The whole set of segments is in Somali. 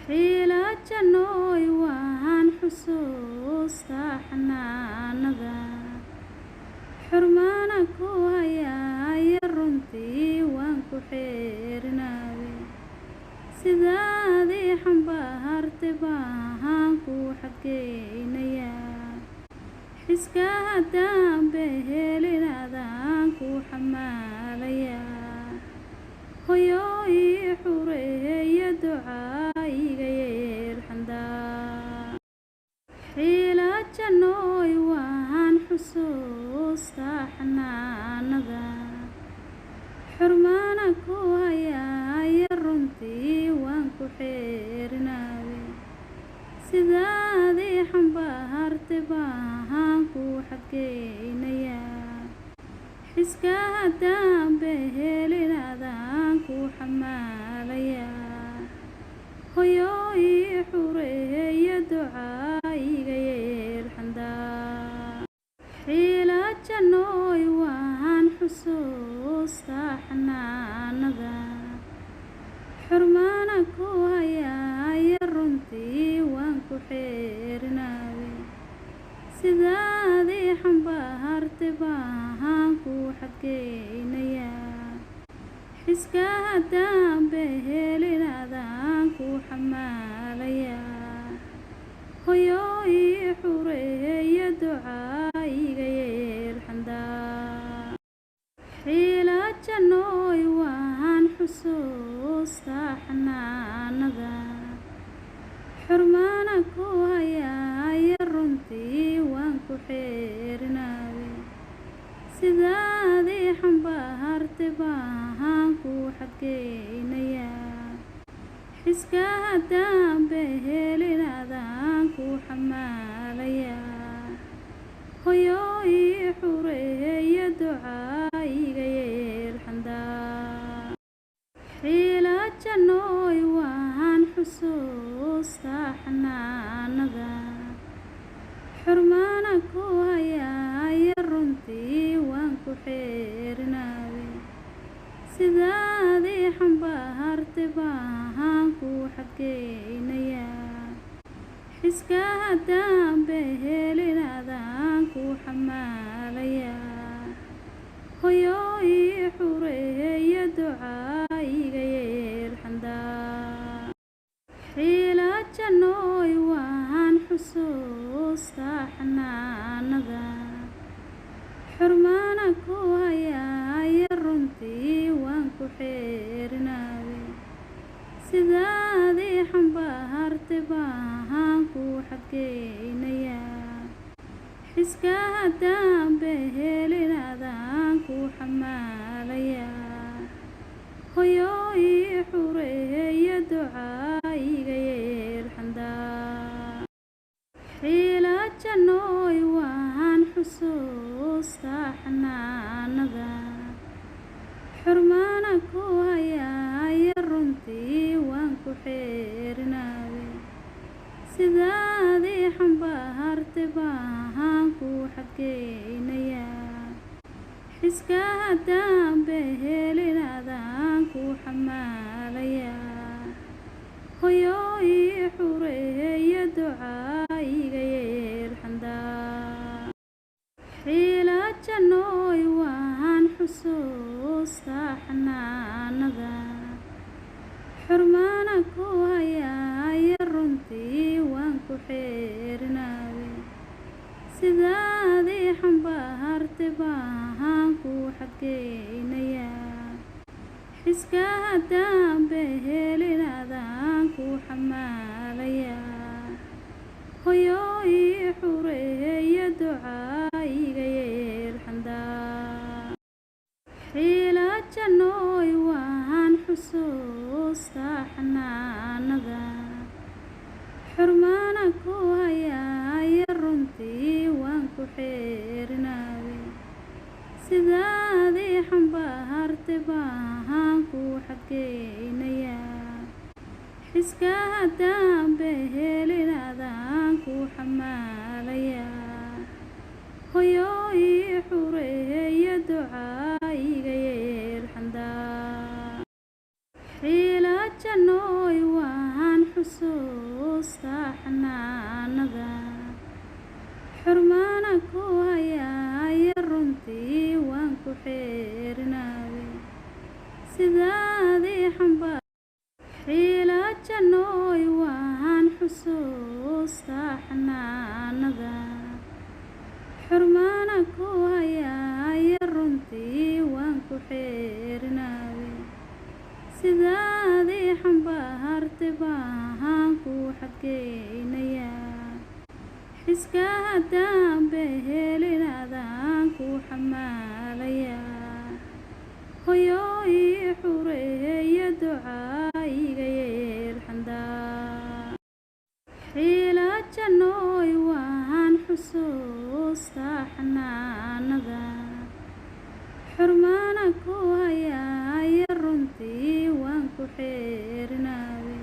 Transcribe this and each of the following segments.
حيلة جنوي وهان حسوستا حناندا حرمانا كوهيا يرنتي وانكو حيرناوي سيدادي حنبهرت باهانكو حقينيا حسكا دام بهلنا دانكو حماليا هيوي حوري دعائي غير حندا حيلة جنوي وهان حسوستا حناندا حرمانا كوهيا يرنتي وانكو حيرناوي سيدادي حنبهرت باهانكو حقينيا حسكا دام بهلنا دانكو حماليا هيوي حوري دعائي غير حندا حيلة جنوي وهان حسوستا حناندا حرمانا كوهيا يرنتي وانكو حيرناوي سيدادي حنبهرت باهانكو حقينيا حسكا دام بهلنا دانكو حماليا هيوي حوري دعائي غير حندا حيلة جنوي وهان حسوستا حناندا حرمانا كوهيا يرنتي وانكو حيرناوي سيدادي حنبهرت باهانكو حقينيا حسكا دام بهلنا دانكو حماليا هيوي حوري دعائي غير حندا حيلة جنوي وهان حسوستا حناندا حرمانا كوهيا يرنتي وانكو حيرناوي سيدادي حنبهرت باهانكو حقينيا حسكا دام بهلنا دانكو حماليا هيوي حوري دعائي غير حندا حيلة جنوي وهان حسوستا حناندا حرمانا كوهيا يرنتي وانكو حيرناوي سيدادي حنبهرت باهانكو حقينيا حسكا دام بهلنا دانكو حماليا هيوي حوري دعائي غير حندا حيلة جنوي وهان حسوستا حناندا حرمانا كوهيا يرنتي وانكو حيرناوي سيدادي حنبهرت باهانكو حقينيا حسكا دام بهلنا دانكو حماليا هيوي حوري دعائي غير حندا حيلة جنوي وهان حسوستا حناندا حرمانا كوهيا يرنتي وانكو حيرناوي سيدادي حنبهرت باهانكو حقينيا حسكا دام بهلنا دانكو حماليا هيوي حوري دعائي غير حندا حيلة جنوي وهان حسوستا حناندا حرمانا كوهيا يرنتي وانكو حيرناوي سيدادي حنبهرت باهانكو حقينيا حسكا دام بهلنا دانكو حماليا هيوي حوري دعائي غير حندا حيلة جنوي وهان حسوستا jannooy waan xusuustaa xanaanada xurmaana ku hayaaya runtii waan ku xeerinaawe sidaadii xambaartay baan ku xadgeynayaa xiska haddaan behelin adaan ku xamaalayaa hoyooy xureeya ducaayiga yeel xandaa xiila jannooy waan xusuustaa xanaanada xurmaana ku hayaaya runtii waan ku xeerinaawe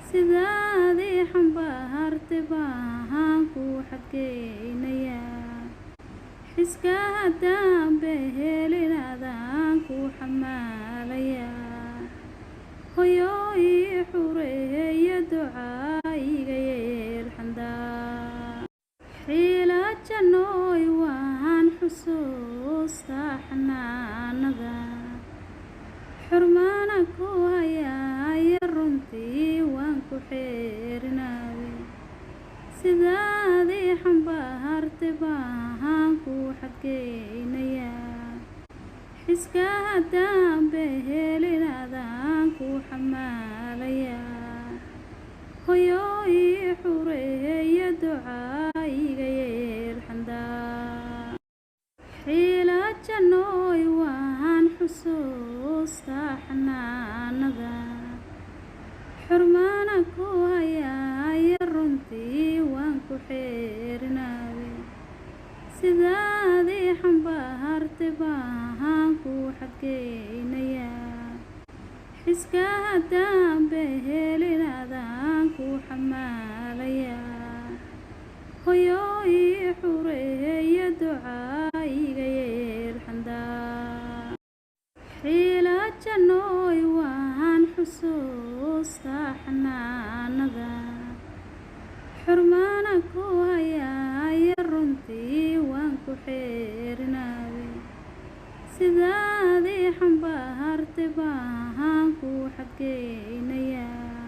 sidaadii xambaartay baan ku xadgeynayaa xiska haddaan behelin adaan ku xamaalayaa hoyooy xureeya ducaayiga yeel xandaa xiila jannooy waan xusuustaa xanaanada xurmaana ku hayaaya runtii waan ku xeerinaawe sidaadii xambaartay baan ku xadgeynayaa xiska haddaan behelin adaan ku xamaalayaa hoyooy xureeya ducaayiga yeel xandaa xiila jannooy waan xusuustaa xanaanada xurmaana ku hayaaya runtii waan ku xeerinaawe sidaadii xambaartay baan ku xadgeynayaa xiska haddaan behelin adaan ku xamaalayaa hoyooy xureeya ducaayiga yeel xandaa xiila jannooy waan xusuustaa xanaanada xurmaana ku hayaaya runtii waan ku xeerinaawe sidaadii xambaartay baan ku xadgeynayaa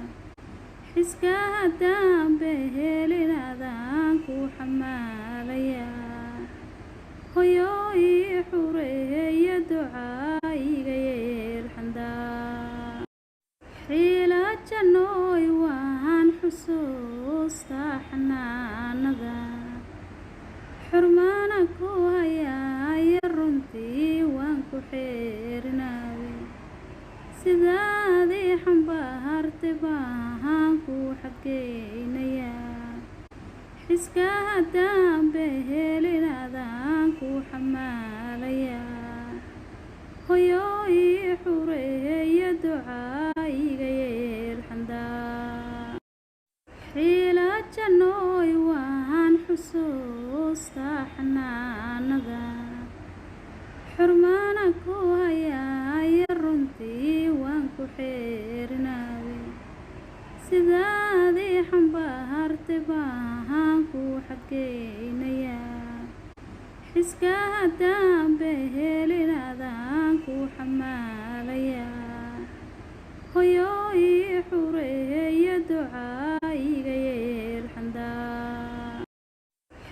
xiska haddaan behelin adaan ku xamaalayaa hoyooy xureeya ducaayiga yeel xandaa xiila jannooy waan xusuustaa xanaanada xurmaana ku hayaaya runtii waan ku xeerinaawe sidaadii xambaartay baan ku xadgeynayaa xiska haddaan behelin adaan ku xamaalayaa hoyooy xureeya ducaayiga yeel xandaa xiila jannooy waan xusuustaa xanaanada xurmaana ku hayaaya runtii waan ku xeerinaawe sidaadii xambaartay baan ku xadgeynayaa xiska haddaan behelin adaan ku xamaalayaa hoyooy xureeya ducaayiga yeel xandaa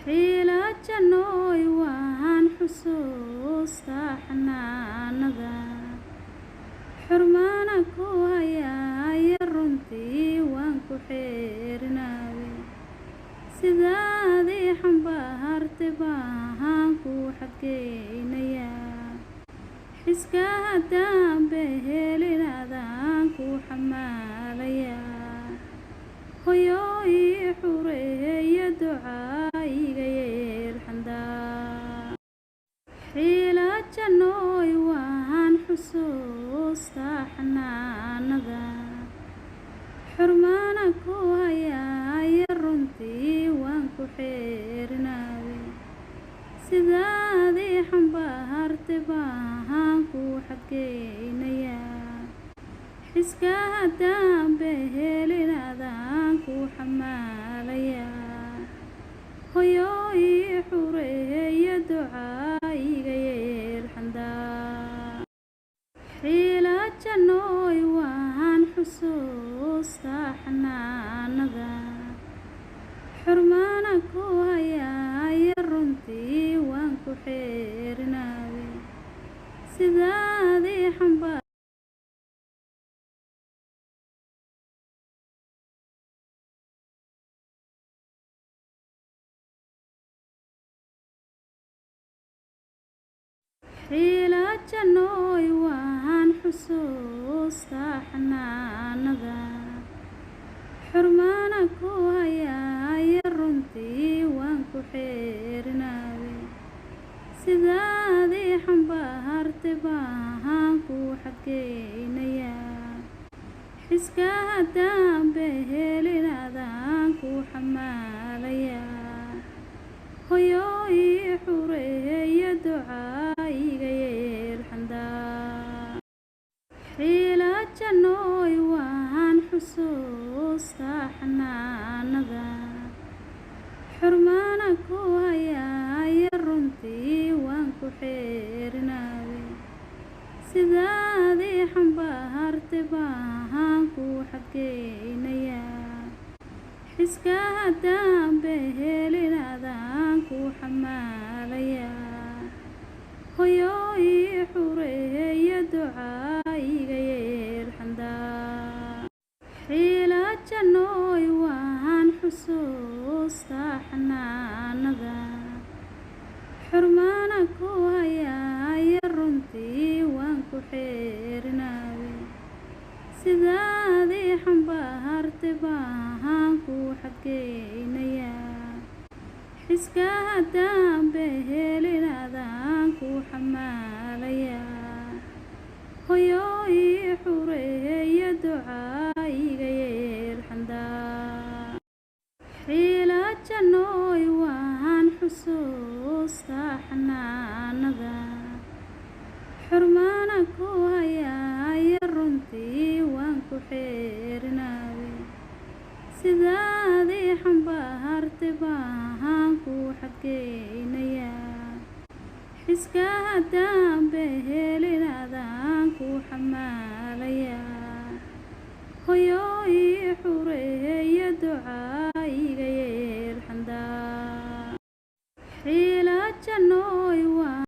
xiila jannooy waan xusuustaa xanaanada xurmaana ku hayaaya runtii waan ku xeerinaawe sidaadii xambaartay baan ku xadgeynayaa xiska haddaan behelin adaan ku xamaalayaa hoyooy xureeya ducaayiga yeel xandaa xiila jannooy waan xusuustaa xanaanada xurmaana ku hayaaya runtii waan ku xeerinaawe sidaadii xambaartay baan ku xadgeynayaa xiska haddaan behelin adaan ku xamaalayaa hoyooy xureeya ducaayiga yeel xandaa xiila jannooy waan xusuusta xanaanada xurmaana ku hayaaya runtii waan ku xeerinaaye sidaadii xambaar xiila janooy waan xusuusta xanaanada xurmaana ku hayaaya runtii waan ku xeerinaaye sidaadii xambaartay baan ku xadgeynayaa xiska haddaan behelin adaan ku xamaalayaa hoyooy xureeya ducaa iga yeelxandaa xiila janooy waan xusuusta xanaanada xurmaana ku hayaaya runtii waan ku xeerinaaye sidaadii xambaartay baan ku xadgeynayaa xiska haddaan behelin adaan ku xamaalayaa hoyooy xureeya ducaa iga yeelxandaa xiila janooy waan xusuusta xanaanada xurmaana ku hayaaya runtii waan ku xeerinaaye sidaadii xambaartay baan ku xadgeynayaa xiska haddaan behelin adaan ku xamaalayaa hoyooy xureeya ducaa iga yeelxandaa xiila janooy waan xusuusta xanaanada xurmaana ku hayaaya runtii waan ku xeerinaaye sidaadii xambaartay baan ku xadgeynayaa xiska haddaan behelin adaan ku xamaalayaa hoyooy xureeya ducaa